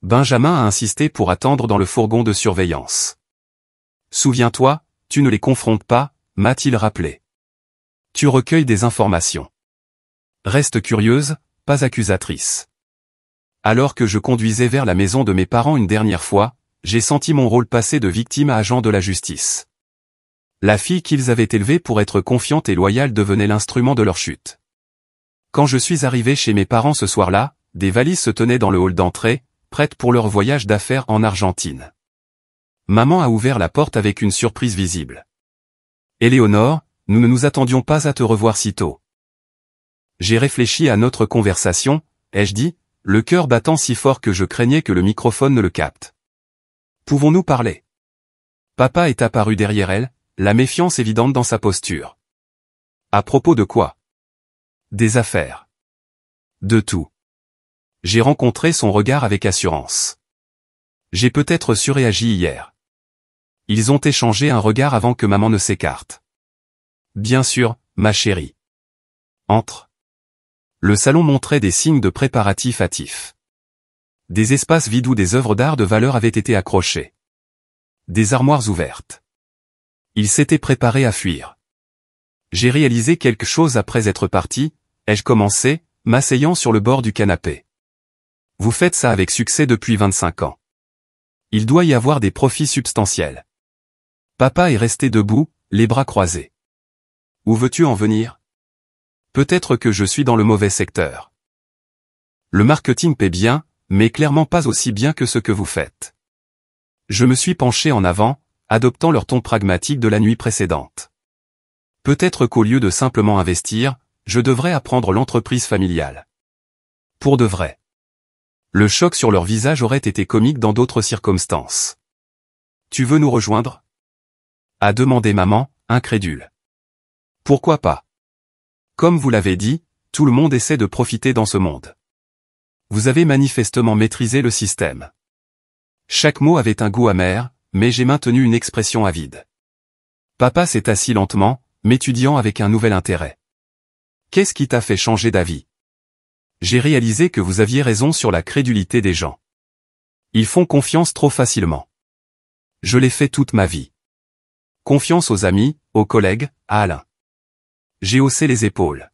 Benjamin a insisté pour attendre dans le fourgon de surveillance. Souviens-toi, tu ne les confrontes pas, m'a-t-il rappelé. Tu recueilles des informations. Reste curieuse, pas accusatrice. Alors que je conduisais vers la maison de mes parents une dernière fois, j'ai senti mon rôle passer de victime à agent de la justice. La fille qu'ils avaient élevée pour être confiante et loyale devenait l'instrument de leur chute. Quand je suis arrivé chez mes parents ce soir-là, des valises se tenaient dans le hall d'entrée, prêtes pour leur voyage d'affaires en Argentine. Maman a ouvert la porte avec une surprise visible. « Éléonore, nous ne nous attendions pas à te revoir si tôt. » J'ai réfléchi à notre conversation, ai-je dit, le cœur battant si fort que je craignais que le microphone ne le capte. « Pouvons-nous parler ?» Papa est apparu derrière elle, la méfiance évidente dans sa posture. « À propos de quoi ? » Des affaires. De tout. J'ai rencontré son regard avec assurance. J'ai peut-être surréagi hier. Ils ont échangé un regard avant que maman ne s'écarte. Bien sûr, ma chérie. Entre. Le salon montrait des signes de préparatifs hâtifs. Des espaces vides où des œuvres d'art de valeur avaient été accrochées. Des armoires ouvertes. Ils s'étaient préparés à fuir. J'ai réalisé quelque chose après être parti, ai-je commencé, m'asseyant sur le bord du canapé. Vous faites ça avec succès depuis 25 ans. Il doit y avoir des profits substantiels. Papa est resté debout, les bras croisés. Où veux-tu en venir ? Peut-être que je suis dans le mauvais secteur. Le marketing paie bien, mais clairement pas aussi bien que ce que vous faites. Je me suis penché en avant, adoptant leur ton pragmatique de la nuit précédente. Peut-être qu'au lieu de simplement investir, je devrais apprendre l'entreprise familiale. Pour de vrai. Le choc sur leur visage aurait été comique dans d'autres circonstances. Tu veux nous rejoindre ? A demandé maman, incrédule. Pourquoi pas ? Comme vous l'avez dit, tout le monde essaie de profiter dans ce monde. Vous avez manifestement maîtrisé le système. Chaque mot avait un goût amer, mais j'ai maintenu une expression avide. Papa s'est assis lentement, m'étudiant avec un nouvel intérêt. Qu'est-ce qui t'a fait changer d'avis ? J'ai réalisé que vous aviez raison sur la crédulité des gens. Ils font confiance trop facilement. Je l'ai fait toute ma vie. Confiance aux amis, aux collègues, à Alain. J'ai haussé les épaules.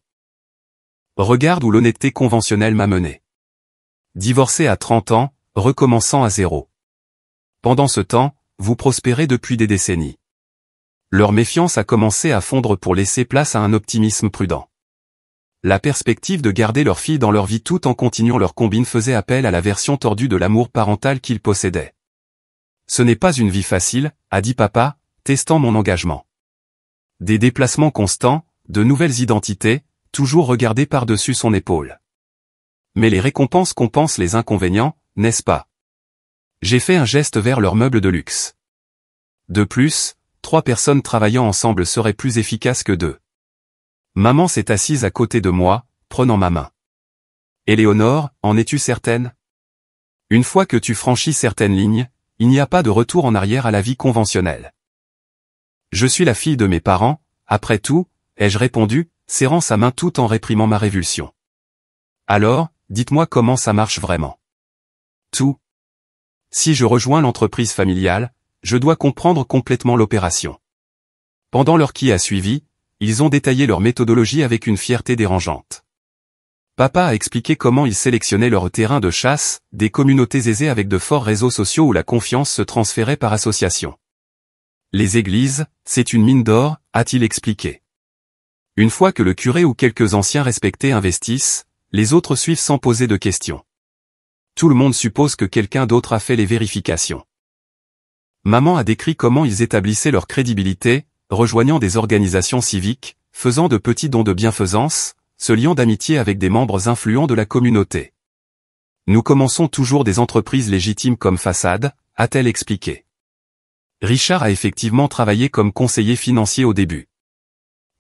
Regarde où l'honnêteté conventionnelle m'a mené. Divorcé à 30 ans, recommençant à zéro. Pendant ce temps, vous prospérez depuis des décennies. Leur méfiance a commencé à fondre pour laisser place à un optimisme prudent. La perspective de garder leur fille dans leur vie tout en continuant leur combine faisait appel à la version tordue de l'amour parental qu'ils possédaient. Ce n'est pas une vie facile, a dit papa, testant mon engagement. Des déplacements constants, de nouvelles identités, toujours regardées par-dessus son épaule. Mais les récompenses compensent les inconvénients, n'est-ce pas ? J'ai fait un geste vers leurs meubles de luxe. De plus, 3 personnes travaillant ensemble seraient plus efficaces que 2. Maman s'est assise à côté de moi, prenant ma main. Éléonore, en es-tu certaine ? Une fois que tu franchis certaines lignes, il n'y a pas de retour en arrière à la vie conventionnelle. Je suis la fille de mes parents, après tout, ai-je répondu, serrant sa main tout en réprimant ma révulsion. Alors, dites-moi comment ça marche vraiment. Tout. Si je rejoins l'entreprise familiale, je dois comprendre complètement l'opération. Pendant l'heure qui a suivi, ils ont détaillé leur méthodologie avec une fierté dérangeante. Papa a expliqué comment ils sélectionnaient leur terrain de chasse, des communautés aisées avec de forts réseaux sociaux où la confiance se transférait par association. Les églises, c'est une mine d'or, a-t-il expliqué. Une fois que le curé ou quelques anciens respectés investissent, les autres suivent sans poser de questions. Tout le monde suppose que quelqu'un d'autre a fait les vérifications. Maman a décrit comment ils établissaient leur crédibilité, rejoignant des organisations civiques, faisant de petits dons de bienfaisance, se liant d'amitié avec des membres influents de la communauté. Nous commençons toujours des entreprises légitimes comme façade, a-t-elle expliqué. Richard a effectivement travaillé comme conseiller financier au début.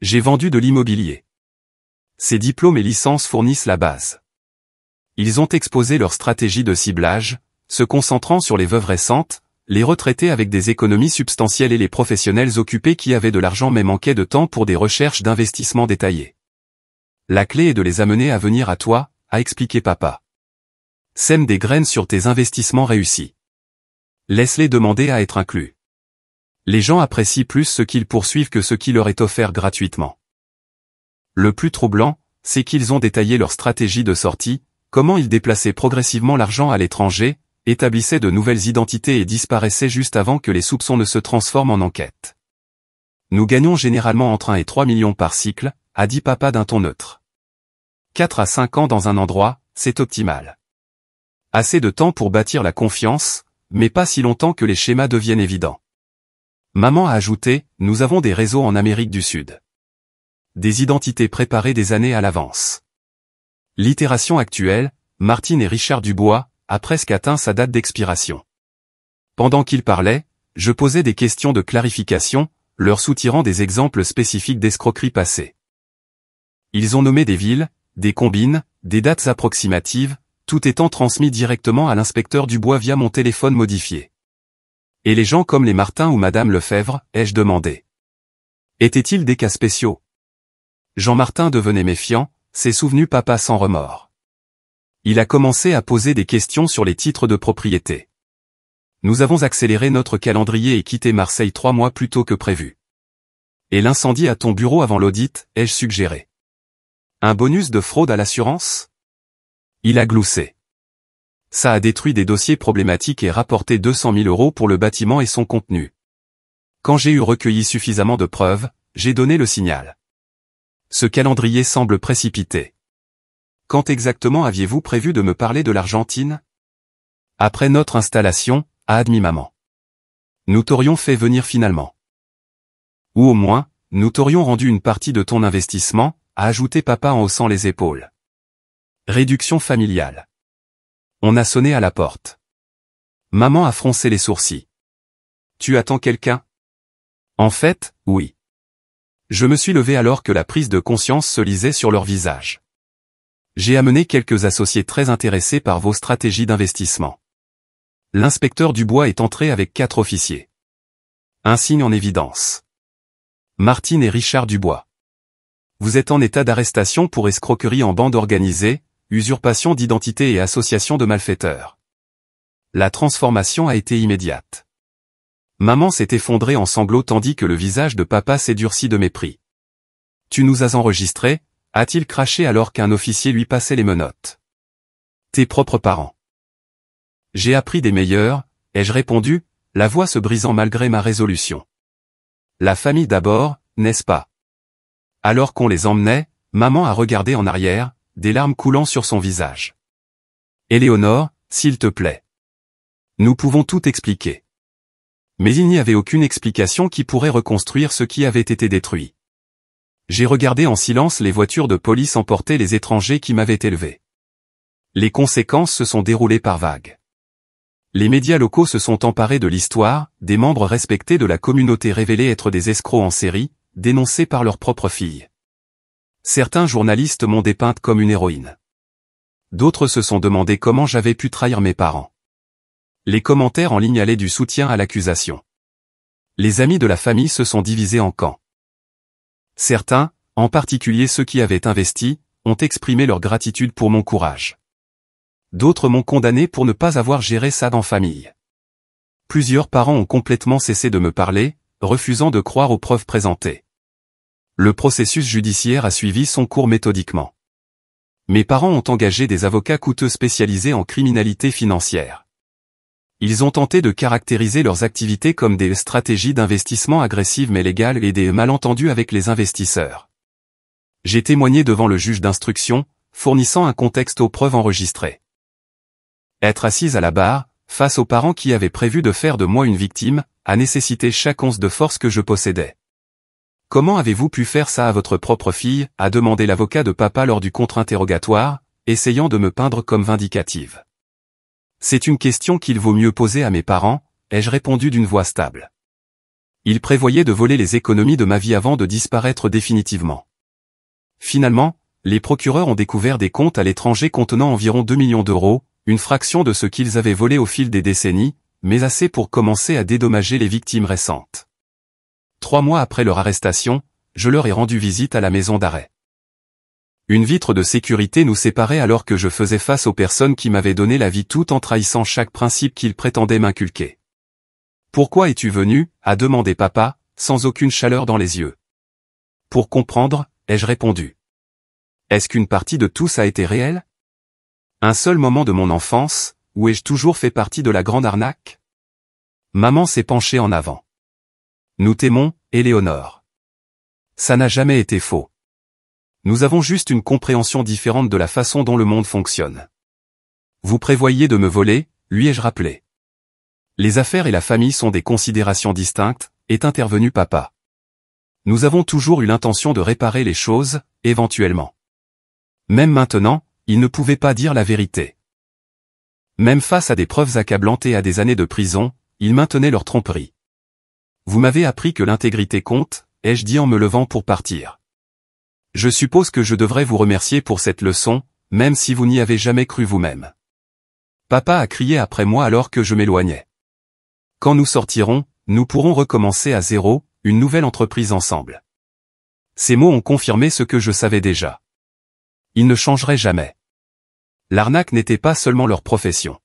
J'ai vendu de l'immobilier. Ces diplômes et licences fournissent la base. Ils ont exposé leur stratégie de ciblage, se concentrant sur les veuves récentes, les retraités avec des économies substantielles et les professionnels occupés qui avaient de l'argent mais manquaient de temps pour des recherches d'investissement détaillées. La clé est de les amener à venir à toi, a expliqué papa. Sème des graines sur tes investissements réussis. Laisse-les demander à être inclus. Les gens apprécient plus ce qu'ils poursuivent que ce qui leur est offert gratuitement. Le plus troublant, c'est qu'ils ont détaillé leur stratégie de sortie, comment ils déplaçaient progressivement l'argent à l'étranger, établissaient de nouvelles identités et disparaissaient juste avant que les soupçons ne se transforment en enquête. Nous gagnons généralement entre 1 et 3 millions par cycle, a dit papa d'un ton neutre. 4 à 5 ans dans un endroit, c'est optimal. Assez de temps pour bâtir la confiance, mais pas si longtemps que les schémas deviennent évidents. Maman a ajouté, nous avons des réseaux en Amérique du Sud. Des identités préparées des années à l'avance. L'itération actuelle, Martine et Richard Dubois, a presque atteint sa date d'expiration. Pendant qu'ils parlaient, je posais des questions de clarification, leur soutirant des exemples spécifiques d'escroqueries passées. Ils ont nommé des villes, des combines, des dates approximatives, tout étant transmis directement à l'inspecteur Dubois via mon téléphone modifié. Et les gens comme les Martin ou Madame Lefebvre, ai-je demandé. Étaient-ils des cas spéciaux? Jean Martin devenait méfiant, s'est souvenu papa sans remords. Il a commencé à poser des questions sur les titres de propriété. Nous avons accéléré notre calendrier et quitté Marseille 3 mois plus tôt que prévu. Et l'incendie à ton bureau avant l'audit, ai-je suggéré. Un bonus de fraude à l'assurance? Il a gloussé. Ça a détruit des dossiers problématiques et rapporté 200 000 € pour le bâtiment et son contenu. Quand j'ai eu recueilli suffisamment de preuves, j'ai donné le signal. Ce calendrier semble précipité. Quand exactement aviez-vous prévu de me parler de l'Argentine? Après notre installation, a admis maman. Nous t'aurions fait venir finalement. Ou au moins, nous t'aurions rendu une partie de ton investissement, a ajouté papa en haussant les épaules. Réduction familiale. On a sonné à la porte. Maman a froncé les sourcils. Tu attends quelqu'un? En fait, oui. Je me suis levé alors que la prise de conscience se lisait sur leur visage. J'ai amené quelques associés très intéressés par vos stratégies d'investissement. L'inspecteur Dubois est entré avec 4 officiers. Un signe en évidence. Martine et Richard Dubois. Vous êtes en état d'arrestation pour escroquerie en bande organisée, usurpation d'identité et association de malfaiteurs. La transformation a été immédiate. Maman s'est effondrée en sanglots tandis que le visage de papa s'est durci de mépris. Tu nous as enregistrés, a-t-il craché alors qu'un officier lui passait les menottes. Tes propres parents. J'ai appris des meilleurs, ai-je répondu, la voix se brisant malgré ma résolution. La famille d'abord, n'est-ce pas? Alors qu'on les emmenait, maman a regardé en arrière, des larmes coulant sur son visage. Éléonore, s'il te plaît. Nous pouvons tout expliquer. Mais il n'y avait aucune explication qui pourrait reconstruire ce qui avait été détruit. J'ai regardé en silence les voitures de police emporter les étrangers qui m'avaient élevé. Les conséquences se sont déroulées par vagues. Les médias locaux se sont emparés de l'histoire, des membres respectés de la communauté révélés être des escrocs en série, dénoncés par leur propre fille. Certains journalistes m'ont dépeinte comme une héroïne. D'autres se sont demandé comment j'avais pu trahir mes parents. Les commentaires en ligne allaient du soutien à l'accusation. Les amis de la famille se sont divisés en camps. Certains, en particulier ceux qui avaient investi, ont exprimé leur gratitude pour mon courage. D'autres m'ont condamné pour ne pas avoir géré ça en famille. Plusieurs parents ont complètement cessé de me parler, refusant de croire aux preuves présentées. Le processus judiciaire a suivi son cours méthodiquement. Mes parents ont engagé des avocats coûteux spécialisés en criminalité financière. Ils ont tenté de caractériser leurs activités comme des stratégies d'investissement agressives mais légales et des malentendus avec les investisseurs. J'ai témoigné devant le juge d'instruction, fournissant un contexte aux preuves enregistrées. Être assise à la barre, face aux parents qui avaient prévu de faire de moi une victime, a nécessité chaque once de force que je possédais. « Comment avez-vous pu faire ça à votre propre fille ?» a demandé l'avocat de papa lors du contre-interrogatoire, essayant de me peindre comme vindicative. « C'est une question qu'il vaut mieux poser à mes parents », ai-je répondu d'une voix stable. Ils prévoyaient de voler les économies de ma vie avant de disparaître définitivement. Finalement, les procureurs ont découvert des comptes à l'étranger contenant environ 2 millions d'euros, une fraction de ce qu'ils avaient volé au fil des décennies, mais assez pour commencer à dédommager les victimes récentes. 3 mois après leur arrestation, je leur ai rendu visite à la maison d'arrêt. Une vitre de sécurité nous séparait alors que je faisais face aux personnes qui m'avaient donné la vie tout en trahissant chaque principe qu'ils prétendaient m'inculquer. « Pourquoi es-tu venu ?» a demandé papa, sans aucune chaleur dans les yeux. « Pour comprendre », ai-je répondu. « Est-ce qu'une partie de tout ça a été réel ? Un seul moment de mon enfance, où ai-je toujours fait partie de la grande arnaque ? » Maman s'est penchée en avant. « Nous t'aimons, Éléonore. Ça n'a jamais été faux. Nous avons juste une compréhension différente de la façon dont le monde fonctionne. Vous prévoyiez de me voler, lui ai-je rappelé. Les affaires et la famille sont des considérations distinctes, est intervenu papa. Nous avons toujours eu l'intention de réparer les choses, éventuellement. Même maintenant, ils ne pouvaient pas dire la vérité. Même face à des preuves accablantes et à des années de prison, ils maintenaient leur tromperie. Vous m'avez appris que l'intégrité compte, ai-je dit en me levant pour partir. Je suppose que je devrais vous remercier pour cette leçon, même si vous n'y avez jamais cru vous-même. Papa a crié après moi alors que je m'éloignais. Quand nous sortirons, nous pourrons recommencer à zéro, une nouvelle entreprise ensemble. Ces mots ont confirmé ce que je savais déjà. Ils ne changeraient jamais. L'arnaque n'était pas seulement leur profession.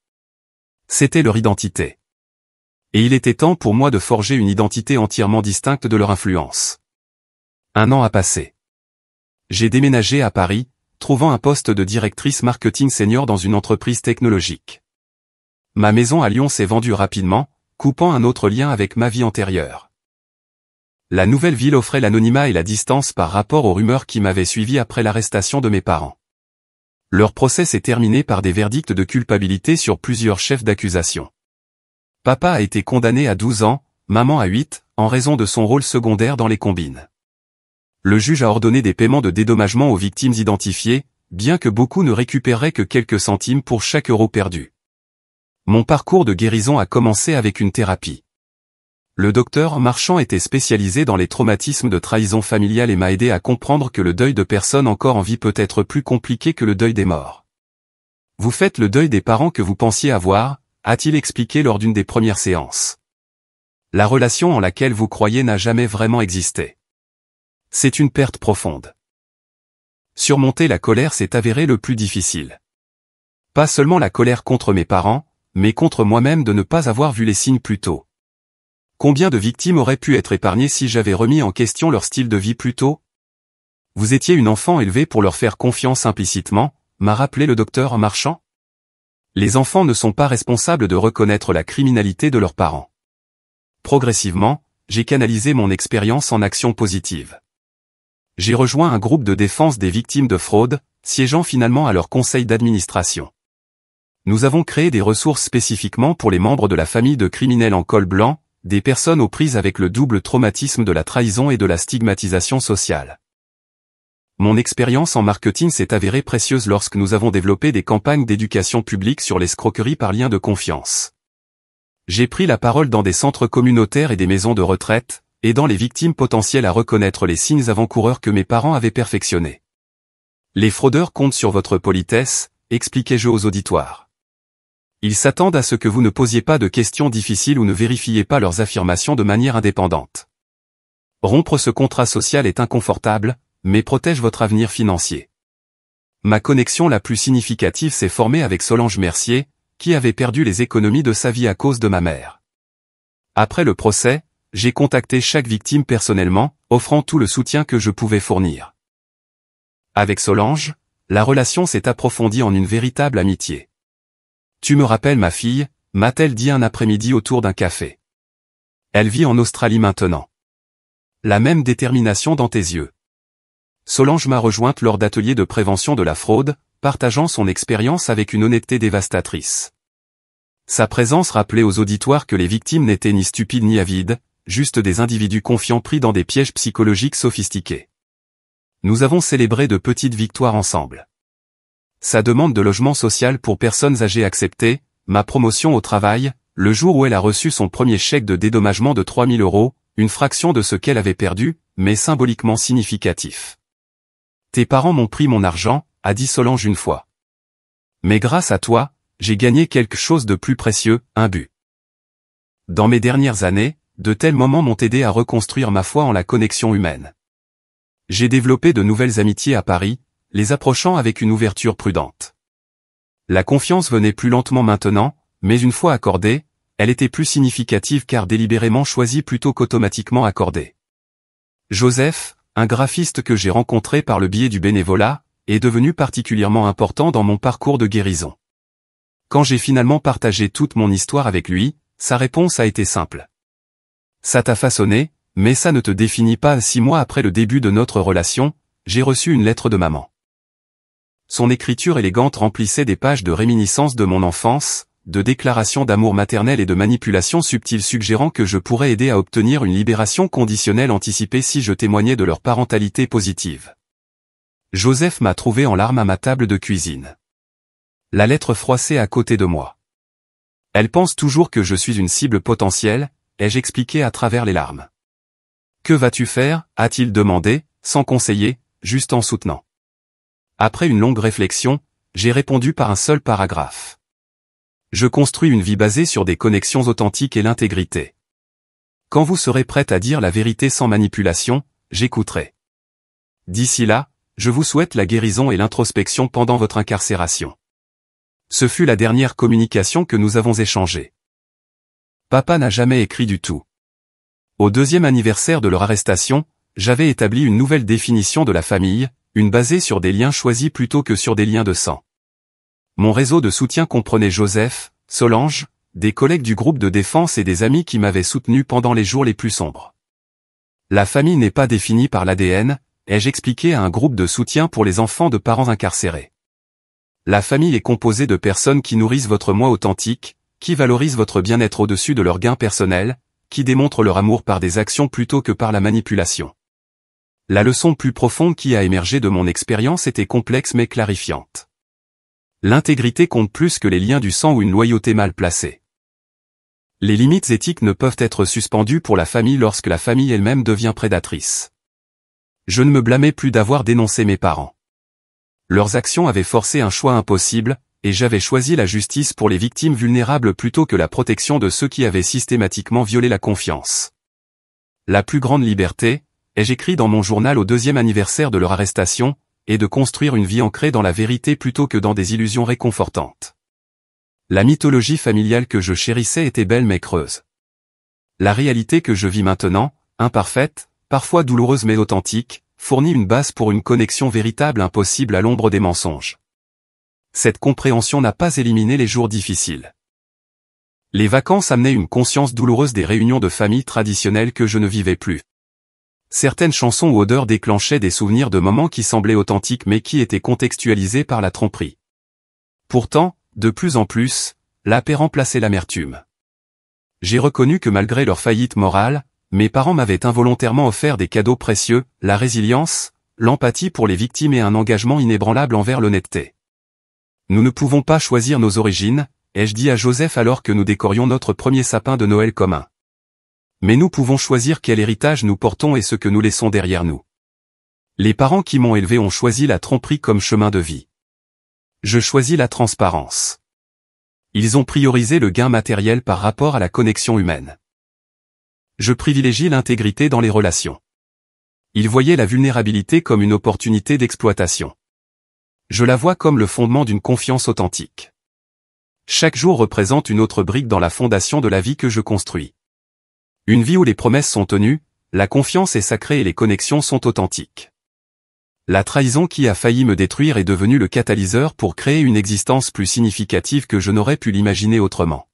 C'était leur identité. Et il était temps pour moi de forger une identité entièrement distincte de leur influence. 1 an a passé. J'ai déménagé à Paris, trouvant un poste de directrice marketing senior dans une entreprise technologique. Ma maison à Lyon s'est vendue rapidement, coupant un autre lien avec ma vie antérieure. La nouvelle ville offrait l'anonymat et la distance par rapport aux rumeurs qui m'avaient suivi après l'arrestation de mes parents. Leur procès s'est terminé par des verdicts de culpabilité sur plusieurs chefs d'accusation. Papa a été condamné à 12 ans, maman à 8, en raison de son rôle secondaire dans les combines. Le juge a ordonné des paiements de dédommagement aux victimes identifiées, bien que beaucoup ne récupéraient que quelques centimes pour chaque euro perdu. Mon parcours de guérison a commencé avec une thérapie. Le docteur Marchand était spécialisé dans les traumatismes de trahison familiale et m'a aidé à comprendre que le deuil de personnes encore en vie peut être plus compliqué que le deuil des morts. Vous faites le deuil des parents que vous pensiez avoir, a-t-il expliqué lors d'une des premières séances. La relation en laquelle vous croyez n'a jamais vraiment existé. C'est une perte profonde. Surmonter la colère s'est avéré le plus difficile. Pas seulement la colère contre mes parents, mais contre moi-même de ne pas avoir vu les signes plus tôt. Combien de victimes auraient pu être épargnées si j'avais remis en question leur style de vie plus tôt ? Vous étiez une enfant élevée pour leur faire confiance implicitement, m'a rappelé le docteur Marchand. Les enfants ne sont pas responsables de reconnaître la criminalité de leurs parents. Progressivement, j'ai canalisé mon expérience en action positive. J'ai rejoint un groupe de défense des victimes de fraude, siégeant finalement à leur conseil d'administration. Nous avons créé des ressources spécifiquement pour les membres de la famille de criminels en col blanc, des personnes aux prises avec le double traumatisme de la trahison et de la stigmatisation sociale. Mon expérience en marketing s'est avérée précieuse lorsque nous avons développé des campagnes d'éducation publique sur l'escroquerie par lien de confiance. J'ai pris la parole dans des centres communautaires et des maisons de retraite, aidant les victimes potentielles à reconnaître les signes avant-coureurs que mes parents avaient perfectionnés. Les fraudeurs comptent sur votre politesse, expliquai-je aux auditoires. Ils s'attendent à ce que vous ne posiez pas de questions difficiles ou ne vérifiez pas leurs affirmations de manière indépendante. Rompre ce contrat social est inconfortable, mais protège votre avenir financier. Ma connexion la plus significative s'est formée avec Solange Mercier, qui avait perdu les économies de sa vie à cause de ma mère. Après le procès, j'ai contacté chaque victime personnellement, offrant tout le soutien que je pouvais fournir. Avec Solange, la relation s'est approfondie en une véritable amitié. Tu me rappelles ma fille, m'a-t-elle dit un après-midi autour d'un café. Elle vit en Australie maintenant. La même détermination dans tes yeux. Solange m'a rejointe lors d'ateliers de prévention de la fraude, partageant son expérience avec une honnêteté dévastatrice. Sa présence rappelait aux auditoires que les victimes n'étaient ni stupides ni avides, juste des individus confiants pris dans des pièges psychologiques sophistiqués. Nous avons célébré de petites victoires ensemble. Sa demande de logement social pour personnes âgées acceptée, ma promotion au travail, le jour où elle a reçu son premier chèque de dédommagement de 3 000 €, une fraction de ce qu'elle avait perdu, mais symboliquement significatif. Tes parents m'ont pris mon argent, a dit Solange une fois. Mais grâce à toi, j'ai gagné quelque chose de plus précieux, un but. Dans mes dernières années, de tels moments m'ont aidé à reconstruire ma foi en la connexion humaine. J'ai développé de nouvelles amitiés à Paris, les approchant avec une ouverture prudente. La confiance venait plus lentement maintenant, mais une fois accordée, elle était plus significative car délibérément choisie plutôt qu'automatiquement accordée. Joseph, un graphiste que j'ai rencontré par le biais du bénévolat, est devenu particulièrement important dans mon parcours de guérison. Quand j'ai finalement partagé toute mon histoire avec lui, sa réponse a été simple. Ça t'a façonné, mais ça ne te définit pas. 6 mois après le début de notre relation, j'ai reçu une lettre de maman. Son écriture élégante remplissait des pages de réminiscences de mon enfance, de déclarations d'amour maternel et de manipulations subtiles suggérant que je pourrais aider à obtenir une libération conditionnelle anticipée si je témoignais de leur parentalité positive. Joseph m'a trouvé en larmes à ma table de cuisine. La lettre froissait à côté de moi. Elle pense toujours que je suis une cible potentielle, ai-je expliqué à travers les larmes. Que vas-tu faire, a-t-il demandé, sans conseiller, juste en soutenant. Après une longue réflexion, j'ai répondu par un seul paragraphe. Je construis une vie basée sur des connexions authentiques et l'intégrité. Quand vous serez prête à dire la vérité sans manipulation, j'écouterai. D'ici là, je vous souhaite la guérison et l'introspection pendant votre incarcération. Ce fut la dernière communication que nous avons échangée. Papa n'a jamais écrit du tout. Au 2e anniversaire de leur arrestation, j'avais établi une nouvelle définition de la famille, une basée sur des liens choisis plutôt que sur des liens de sang. Mon réseau de soutien comprenait Joseph, Solange, des collègues du groupe de défense et des amis qui m'avaient soutenu pendant les jours les plus sombres. La famille n'est pas définie par l'ADN, ai-je expliqué à un groupe de soutien pour les enfants de parents incarcérés. La famille est composée de personnes qui nourrissent votre moi authentique, qui valorisent votre bien-être au-dessus de leurs gains personnels, qui démontrent leur amour par des actions plutôt que par la manipulation. La leçon plus profonde qui a émergé de mon expérience était complexe mais clarifiante. L'intégrité compte plus que les liens du sang ou une loyauté mal placée. Les limites éthiques ne peuvent être suspendues pour la famille lorsque la famille elle-même devient prédatrice. Je ne me blâmais plus d'avoir dénoncé mes parents. Leurs actions avaient forcé un choix impossible, et j'avais choisi la justice pour les victimes vulnérables plutôt que la protection de ceux qui avaient systématiquement violé la confiance. La plus grande liberté, ai-je écrit dans mon journal au 2e anniversaire de leur arrestation, est de construire une vie ancrée dans la vérité plutôt que dans des illusions réconfortantes. La mythologie familiale que je chérissais était belle mais creuse. La réalité que je vis maintenant, imparfaite, parfois douloureuse mais authentique, fournit une base pour une connexion véritable impossible à l'ombre des mensonges. Cette compréhension n'a pas éliminé les jours difficiles. Les vacances amenaient une conscience douloureuse des réunions de famille traditionnelles que je ne vivais plus. Certaines chansons ou odeurs déclenchaient des souvenirs de moments qui semblaient authentiques mais qui étaient contextualisés par la tromperie. Pourtant, de plus en plus, la paix remplaçait l'amertume. J'ai reconnu que malgré leur faillite morale, mes parents m'avaient involontairement offert des cadeaux précieux, la résilience, l'empathie pour les victimes et un engagement inébranlable envers l'honnêteté. Nous ne pouvons pas choisir nos origines, ai-je dit à Joseph alors que nous décorions notre premier sapin de Noël commun. Mais nous pouvons choisir quel héritage nous portons et ce que nous laissons derrière nous. Les parents qui m'ont élevé ont choisi la tromperie comme chemin de vie. Je choisis la transparence. Ils ont priorisé le gain matériel par rapport à la connexion humaine. Je privilégie l'intégrité dans les relations. Ils voyaient la vulnérabilité comme une opportunité d'exploitation. Je la vois comme le fondement d'une confiance authentique. Chaque jour représente une autre brique dans la fondation de la vie que je construis. Une vie où les promesses sont tenues, la confiance est sacrée et les connexions sont authentiques. La trahison qui a failli me détruire est devenue le catalyseur pour créer une existence plus significative que je n'aurais pu l'imaginer autrement.